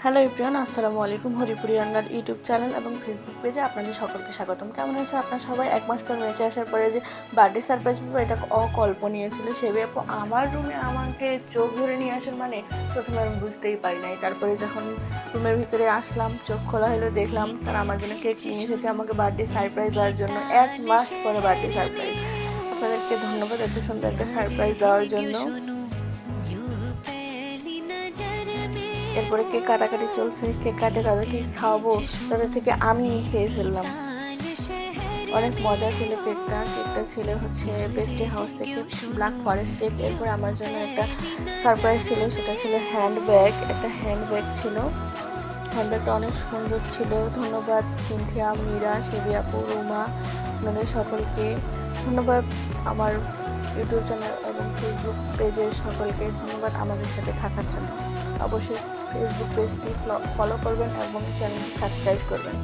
Hello everyone, আসসালামু আলাইকুম। হরিপুরি রান্নার ইউটিউব চ্যানেল এবং ফেসবুক পেজে আপনাদের সকলকে স্বাগতম। কেমন আছে আপনারা সবাই? এক মাস পর মেচে আসার পরে যে বার্থডে সারপ্রাইজ পাবো, এটা অকল্পনীয় ছিল। সেবে আপু আমার রুমে আমাকে চোখ ধরে নিয়ে আসেন, মানে প্রথমে আমি বুঝতেই পারি নাই। তারপরে যখন রুমের ভিতরে আসলাম, চোখ খোলা হলো, দেখলাম তারা আমার জন্য কেক নিয়ে এসেছে আমাকে বার্থডে সারপ্রাইজ দেওয়ার জন্য। এক মাস পরে বার্থডে সারপ্রাইজ। আপনাদেরকে ধন্যবাদ এত সুন্দর একটা সারপ্রাইজ দেওয়ার জন্য। এরপরে কেক কাটাকাটি চলছে, কেক কাটে তাদেরকে খাওয়াবো, তাদের থেকে আমি খেয়ে ফেললাম। অনেক মজা ছিল কেকটা। কেকটা ছিল হচ্ছে পেস্ট্রি হাউস থেকে ব্ল্যাক ফরেস্ট কেক। এরপরে আমার জন্য একটা সারপ্রাইজ ছিল, সেটা ছিল হ্যান্ডব্যাগ। একটা হ্যান্ডব্যাগ ছিল, হ্যান্ডব্যাগটা অনেক সুন্দর ছিল। ধন্যবাদ সিনথিয়া, মীরা, সেবি আপু, রুমা, আপনাদের সকলকে ধন্যবাদ। আমার ইউটিউব চ্যানেল এবং ফেসবুক পেজের সকলকে ধন্যবাদ আমাদের সাথে থাকার জন্য। অবশ্যই ফেসবুক পেজটি ফলো করবেন এবং চ্যানেলটি সাবস্ক্রাইব করবেন।